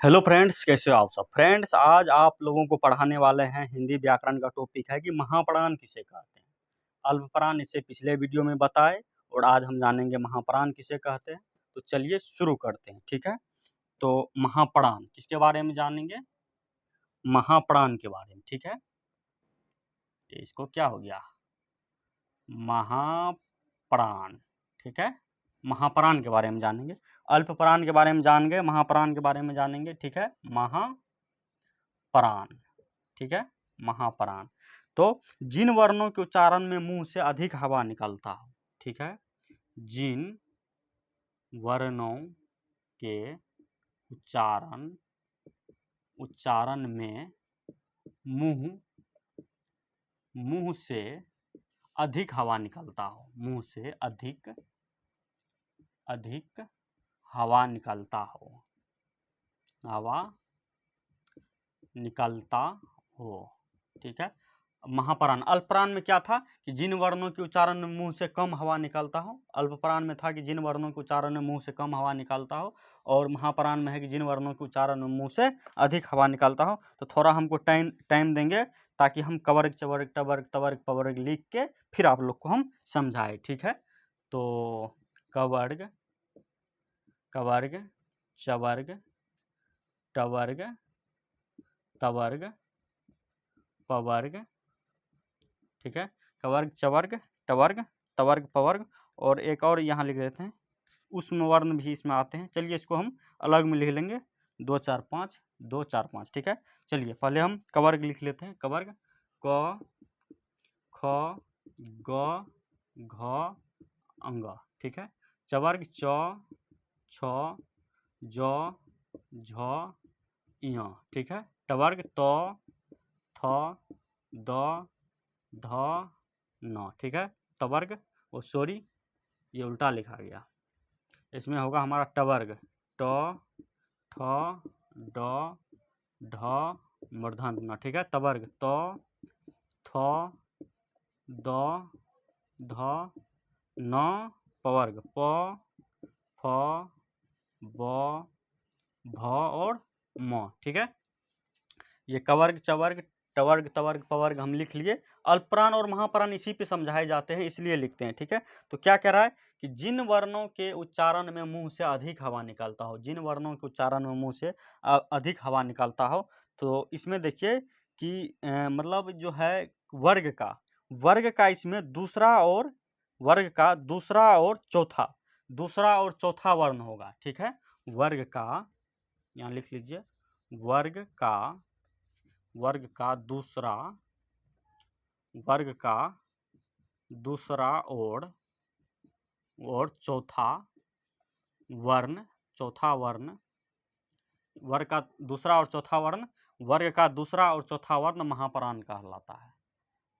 Hello friends, कैसे हो आप सब। फ्रेंड्स, आज आप लोगों को पढ़ाने वाले हैं हिंदी व्याकरण का टॉपिक है कि महाप्राण किसे कहते हैं। अल्पप्राण इससे पिछले वीडियो में बताए और आज हम जानेंगे महाप्राण किसे कहते हैं। तो चलिए शुरू करते हैं, ठीक है। तो महाप्राण किसके बारे में जानेंगे? महाप्राण के बारे में, ठीक है। इसको क्या हो गया? महाप्राण, ठीक है। महाप्राण के बारे में जानेंगे। अल्पप्राण के बारे में जान गए, महाप्राण के बारे में जानेंगे, ठीक है। महाप्राण, ठीक है। महाप्राण तो जिन वर्णों के उच्चारण में मुंह से अधिक हवा निकलता हो, ठीक है। जिन वर्णों के उच्चारण में मुंह से अधिक हवा निकलता हो, मुंह से अधिक हवा निकलता हो, ठीक है। महाप्राण। अल्पप्राण में क्या था कि जिन वर्णों के उच्चारण में मुंह से कम हवा निकलता हो। अल्पप्राण में था कि जिन वर्णों के उच्चारण में मुंह से कम हवा निकलता हो, और महाप्राण में है कि जिन वर्णों के उच्चारण में मुंह से अधिक हवा निकलता हो। तो थोड़ा हमको टाइम देंगे ताकि हम कवर्ग चवर्ग टवर्ग तवर्ग पवर्ग लिख के फिर आप लोग को हम समझाए, ठीक है। तो कवर्ग चवर्ग टवर्ग तवर्ग पवर्ग, ठीक है। कवर्ग चवर्ग टवर्ग तवर्ग पवर्ग, और एक और यहाँ लिख देते हैं, उष्म वर्ण भी इसमें आते हैं। चलिए इसको हम अलग में लिख लेंगे, 2 4 5 2 4 5, ठीक है। चलिए पहले हम कवर्ग लिख लेते हैं। कवर्ग क ख ग घ अंग, ठीक है। चवर्ग च छ ज झ य, ठीक है। टवर्ग त थ द ध न, ठीक है। तवर्ग, ओ सॉरी ये उल्टा लिखा गया, इसमें होगा हमारा टवर्ग ट ठ ड ढ मूर्धन्य न, ठीक है। तवर्ग त थ द ध न पवर्ग प फ ब भ और म, ठीक है। ये कवर्ग चवर्ग टवर्ग तवर्ग पवर्ग हम लिख लिए। अल्पप्राण और महाप्राण इसी पे समझाए जाते हैं, इसलिए लिखते हैं, ठीक है। तो क्या कह रहा है कि जिन वर्णों के उच्चारण में मुंह से अधिक हवा निकलता हो, जिन वर्णों के उच्चारण में मुंह से अधिक हवा निकलता हो। तो इसमें देखिए कि मतलब जो है वर्ग का इसमें दूसरा और चौथा वर्ण होगा, ठीक है। वर्ग का, यहाँ लिख लीजिए, वर्ग का दूसरा और चौथा वर्ण, वर्ग का दूसरा और चौथा वर्ण, वर्ग का दूसरा और चौथा वर्ण महाप्राण कहलाता है।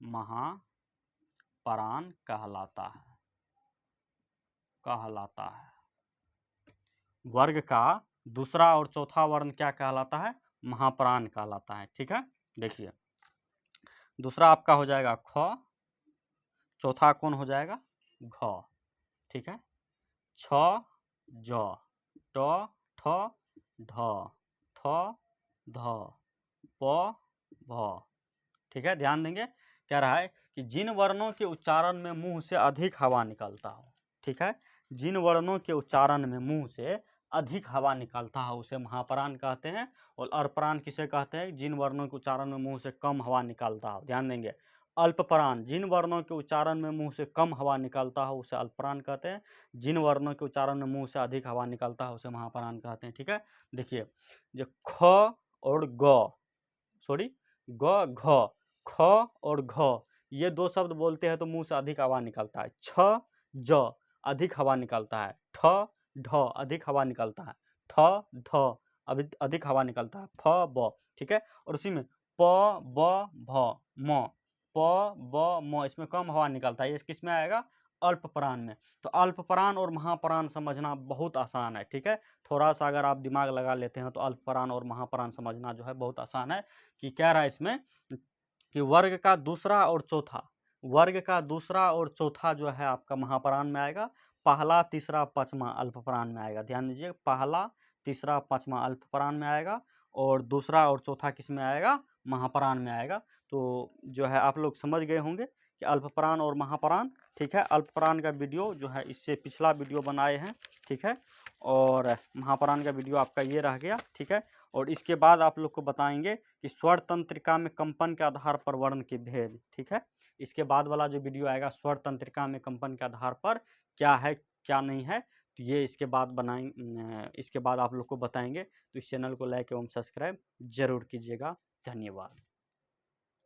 महाप्राण कहलाता है। वर्ग का दूसरा और चौथा वर्ण क्या कहलाता है? महाप्राण कहलाता है, ठीक है। देखिए दूसरा आपका हो जाएगा ख, चौथा कौन हो जाएगा? घ, ठीक है। छ ज ट ठ ढ थ ध प भ, ठीक है। ध्यान देंगे, कह रहा है कि जिन वर्णों के उच्चारण में मुंह से अधिक हवा निकलता हो, ठीक है। जिन वर्णों के उच्चारण में मुंह से अधिक हवा निकलता है उसे महाप्राण कहते हैं। और अल्पप्राण किसे कहते हैं? जिन वर्णों के उच्चारण में मुंह से कम हवा निकलता हो। ध्यान देंगे, अल्पप्राण जिन वर्णों के उच्चारण में मुंह से कम हवा निकलता हो उसे अल्पप्राण कहते हैं। जिन वर्णों के उच्चारण में मुंह से अधिक हवा निकलता है उसे महाप्राण कहते हैं, ठीक है। देखिए जो ख और ग, सॉरी ग घ, ख और घ, ये दो शब्द बोलते हैं तो मुंह से अधिक हवा निकलता है। छ ज अधिक हवा निकलता है, ठ ढ अधिक हवा निकलता है, थ ध अधिक हवा निकलता है, फ ब, ठीक है। और उसी में प ब भ म, प ब म इसमें कम हवा निकलता है, ये किस में आएगा? अल्पप्राण में। तो अल्पप्राण और महाप्राण समझना बहुत आसान है, ठीक है। थोड़ा सा अगर आप दिमाग लगा लेते हैं तो अल्पप्राण और महाप्राण समझना जो है बहुत आसान है। कि कह रहा है इसमें कि वर्ग का दूसरा और चौथा जो है आपका महाप्राण में आएगा, पहला तीसरा पांचवा अल्पप्राण में आएगा। ध्यान दीजिए, पहला तीसरा पाँचवा अल्पप्राण में आएगा, और दूसरा और चौथा किस में आएगा, महाप्राण में आएगा। तो जो है आप लोग समझ गए होंगे कि अल्पप्राण और महाप्राण, ठीक है। अल्पप्राण का वीडियो जो है इससे पिछला वीडियो बनाए हैं, ठीक है, और महाप्राण का वीडियो आपका ये रह गया, ठीक है। और इसके बाद आप लोग को बताएंगे कि स्वर तंत्रिका में कंपन के आधार पर वर्ण के भेद, ठीक है। इसके बाद वाला जो वीडियो आएगा स्वर तंत्रिका में कंपन के आधार पर क्या है क्या नहीं है, तो ये इसके बाद बनाएंगे, इसके बाद आप लोग को बताएंगे। तो इस चैनल को लाइक एवं सब्सक्राइब जरूर कीजिएगा। धन्यवाद।